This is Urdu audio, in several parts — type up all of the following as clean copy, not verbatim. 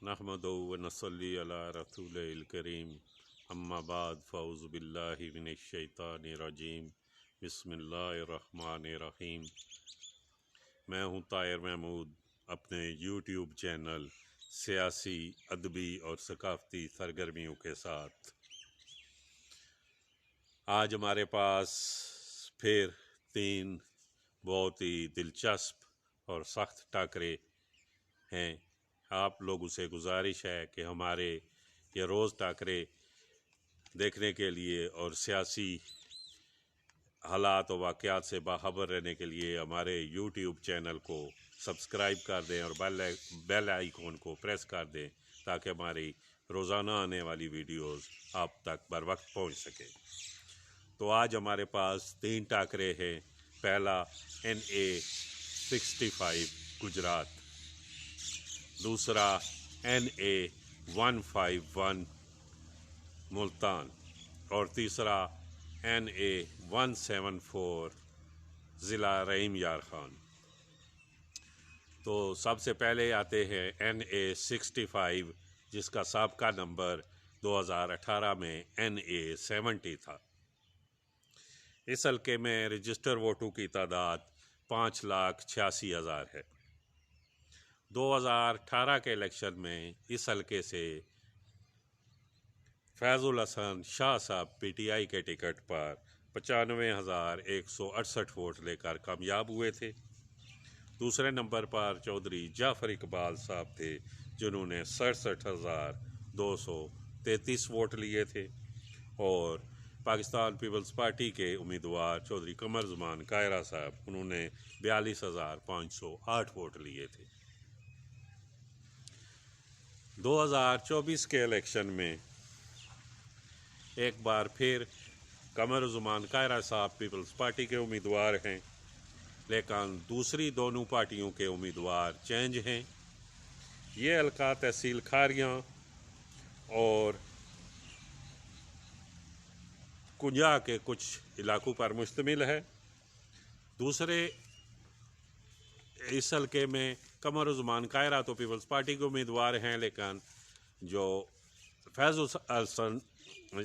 نحمدہ و نصلی علی رسول الکریم اما بعد فاعوذ باللہ من الشیطان الرجیم بسم اللہ الرحمن الرحیم۔ میں ہوں طاہر محمود، اپنے یوٹیوب چینل سیاسی، ادبی اور ثقافتی سرگرمیوں کے ساتھ آج ہمارے پاس پھر 3 بہت ہی دلچسپ اور سخت ٹاکرے ہیں۔ آپ لوگوں سے گزارش ہے کہ ہمارے یہ روز ٹاکرے دیکھنے کے لیے اور سیاسی حالات و واقعات سے باخبر رہنے کے لیے ہمارے یوٹیوب چینل کو سبسکرائب کر دیں اور بیل آئیکن کو پریس کر دیں تاکہ ہماری روزانہ آنے والی ویڈیوز آپ تک بر وقت پہنچ سکے۔ تو آج ہمارے پاس 3 ٹاکرے ہیں۔ پہلا NA-65 گجرات، دوسرا NA-151 ملتان اور تیسرا NA-174 ضلع رحیم یار خان۔ تو سب سے پہلے آتے ہیں NA-65 جس کا سابقہ نمبر 2018 میں NA-70 تھا۔ اس حلقے میں رجسٹر ووٹوں کی تعداد 5,86,000 ہے۔ 2018 کے الیکشن میں اس حلقے سے فیض الحسن شاہ صاحب PTI کے ٹکٹ پر 95,168 ووٹ لے کر کامیاب ہوئے تھے۔ دوسرے نمبر پر چودھری جعفر اقبال صاحب تھے جنہوں نے 67,233 ووٹ لیے تھے، اور پاکستان پیپلز پارٹی کے امیدوار چودھری قمر زمان کائرہ صاحب انہوں نے 42,508 ووٹ لیے تھے۔ 2024 کے الیکشن میں ایک بار پھر قمر زمان کائرہ صاحب پیپلز پارٹی کے امیدوار ہیں، لیکن دوسری دونوں پارٹیوں کے امیدوار چینج ہیں۔ یہ حلقہ تحصیل کھاریاں اور کنجا کے کچھ علاقوں پر مشتمل ہے۔ دوسرے اس حلقے میں قمر زمان کائرہ تو پیپلز پارٹی کے امیدوار ہیں، لیکن جو فیض الحسن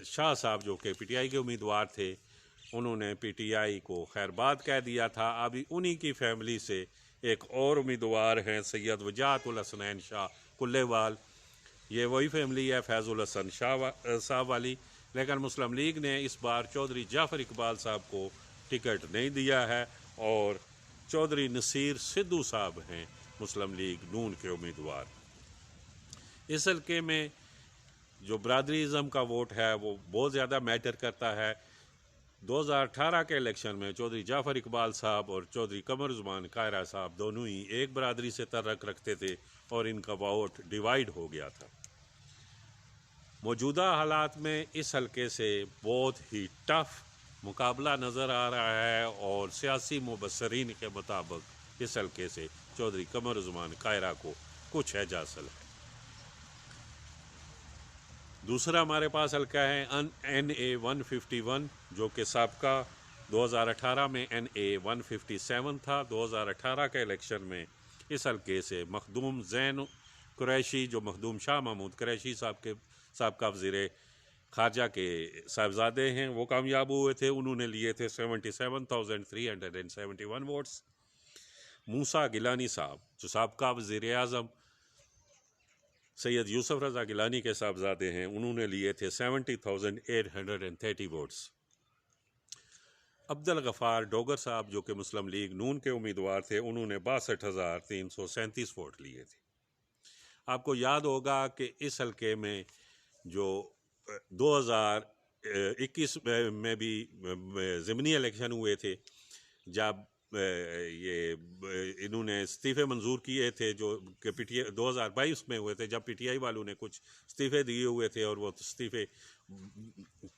شاہ صاحب جو کہ PTI کے امیدوار تھے انہوں نے PTI کو خیر باد کہہ دیا تھا۔ ابھی انہی کی فیملی سے ایک اور امیدوار ہیں سید وجاہت الحسنین شاہ کلے وال، یہ وہی فیملی ہے فیض الحسن شاہ صاحب والی، لیکن مسلم لیگ نے اس بار چودھری جعفر اقبال صاحب کو ٹکٹ نہیں دیا ہے، اور چودھری نصیر سدھو صاحب ہیں مسلم لیگ نون کے امیدوار۔ اس حلقے میں جو برادری ازم کا ووٹ ہے وہ بہت زیادہ میٹر کرتا ہے۔ 2018 کے الیکشن میں چودھری جعفر اقبال صاحب اور چودھری قمر زمان کائرہ صاحب دونوں ہی ایک برادری سے تعلق رکھتے تھے اور ان کا ووٹ ڈیوائیڈ ہو گیا تھا۔ موجودہ حالات میں اس حلقے سے بہت ہی ٹف مقابلہ نظر آ رہا ہے، اور سیاسی مبصرین کے مطابق اس حلقے سے چودھری قمر زمان کائرہ کو کچھ اعجاز حاصل ہے۔ دوسرا ہمارے پاس حلقہ ہے NA-151 جو کہ سابقہ 2018 میں NA-157 تھا۔ 2018 کے الیکشن میں اس حلقے سے مخدوم زین قریشی جو مخدوم شاہ محمود قریشی صاحب کے سابقہ وزیر خارجہ کے صاحبزادے ہیں وہ کامیاب ہوئے تھے، انہوں نے لیے تھے 77,371 ووٹس۔ موسیٰ گیلانی صاحب جو سابقہ وزیر اعظم سید یوسف رضا گیلانی کے صاحبزادے ہیں انہوں نے لیے تھے 70,830 ووٹس۔ عبدالغفار ڈوگر صاحب جو کہ مسلم لیگ نون کے امیدوار تھے انہوں نے 62,337 ووٹ لیے تھے۔ آپ کو یاد ہوگا کہ اس حلقے میں جو 2021 میں بھی ضمنی الیکشن ہوئے تھے، جب یہ انہوں نے استعفے منظور کیے تھے جو کہ PTI 2022 میں ہوئے تھے، جب PTI والوں نے کچھ استعفے دیے ہوئے تھے اور وہ استعفے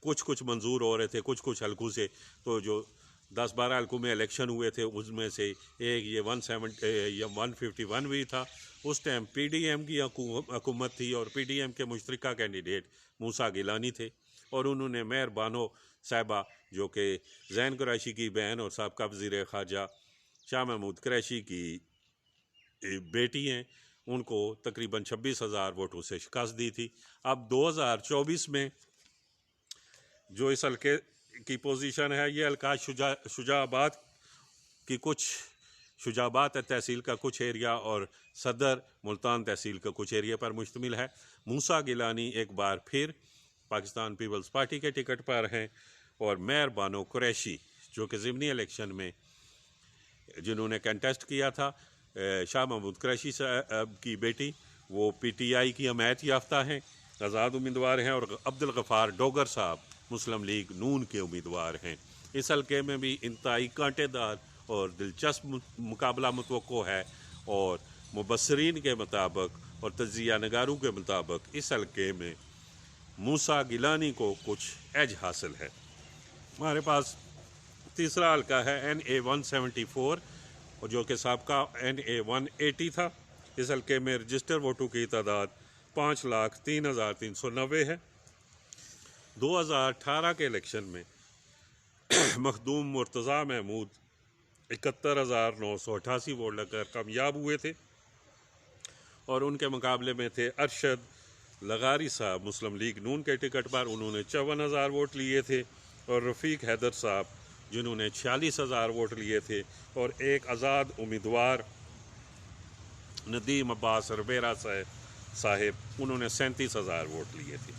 کچھ منظور ہو رہے تھے کچھ حلقوں سے، تو جو 10-12 حلقوں میں الیکشن ہوئے تھے اس میں سے ایک یہ 151 بھی تھا۔ اس ٹائم PDM کی حکومت تھی اور PDM کے مشترکہ کینڈیڈیٹ موسیٰ گیلانی تھے، اور انہوں نے مہر بانو صاحبہ جو کہ زین قریشی کی بہن اور سابقہ وزیر خارجہ شاہ محمود قریشی کی بیٹی ہیں، ان کو تقریباً 26,000 ووٹوں سے شکست دی تھی۔ اب 2024 میں جو اس حلقے کی پوزیشن ہے، یہ حلقہ شجاع آباد تحصیل کا کچھ ایریا اور صدر ملتان تحصیل کا کچھ ایریا پر مشتمل ہے۔ موسیٰ گیلانی ایک بار پھر پاکستان پیپلز پارٹی کے ٹکٹ پر ہیں، اور مہر بانو قریشی جو کہ ضمنی الیکشن میں جنہوں نے کنٹیسٹ کیا تھا، شاہ محمود قریشی صاحب کی بیٹی، وہ پی ٹی آئی کی حمایت یافتہ ہیں، آزاد امیدوار ہیں، اور عبدالغفار ڈوگر صاحب مسلم لیگ نون کے امیدوار ہیں۔ اس حلقے میں بھی انتہائی کانٹے دار اور دلچسپ مقابلہ متوقع ہے، اور مبصرین کے مطابق اور تجزیہ نگاروں کے مطابق اس حلقے میں موسیٰ گیلانی کو کچھ ایج حاصل ہے۔ ہمارے پاس تیسرا حلقہ ہے NA-174، اور جو کہ سابقہ NA-180 تھا۔ اس حلقے میں رجسٹر ووٹوں کی تعداد 5,03,390 ہے۔ 2018 کے الیکشن میں مخدوم مرتضیٰ محمود 71,988 ووٹ لگ کر کامیاب ہوئے تھے، اور ان کے مقابلے میں تھے ارشد لغاری صاحب مسلم لیگ نون کے ٹکٹ پر، انہوں نے 54,000 ووٹ لیے تھے، اور رفیق حیدر صاحب جنہوں نے 46,000 ووٹ لیے تھے، اور ایک آزاد امیدوار ندیم عباس ربیرہ صاحب انہوں نے 37,000 ووٹ لیے تھے۔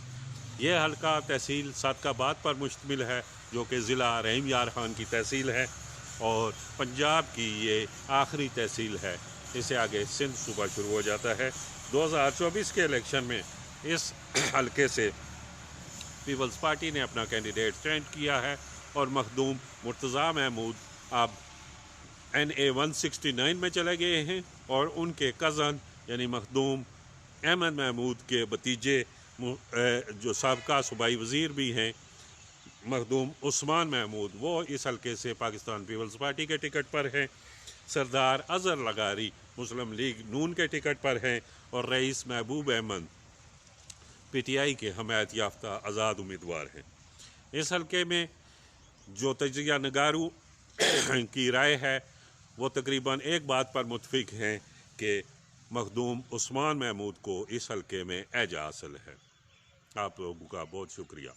یہ حلقہ تحصیل صادق آباد پر مشتمل ہے، جو کہ ضلع رحیم یار خان کی تحصیل ہے، اور پنجاب کی یہ آخری تحصیل ہے۔ اس سے آگے سندھ صوبہ شروع ہو جاتا ہے۔ 2024 کے الیکشن میں اس حلقے سے پیپلز پارٹی نے اپنا کینڈیڈیٹ اسٹینڈ کیا ہے، اور مخدوم مرتضیٰ محمود اب NA-169 میں چلے گئے ہیں، اور ان کے کزن یعنی مخدوم احمد محمود کے بھتیجے جو سابقہ صوبائی وزیر بھی ہیں، مخدوم عثمان محمود، وہ اس حلقے سے پاکستان پیپلز پارٹی کے ٹکٹ پر ہیں۔ سردار اظہر لغاری مسلم لیگ نون کے ٹکٹ پر ہیں، اور رئیس محبوب احمد پی ٹی آئی کے حمایت یافتہ آزاد امیدوار ہیں۔ اس حلقے میں جو تجزیہ نگاروں کی رائے ہے، وہ تقریباً ایک بات پر متفق ہیں کہ مخدوم عثمان محمود کو اس حلقے میں ایج حاصل ہے۔ آپ لوگوں کا بہت شکریہ۔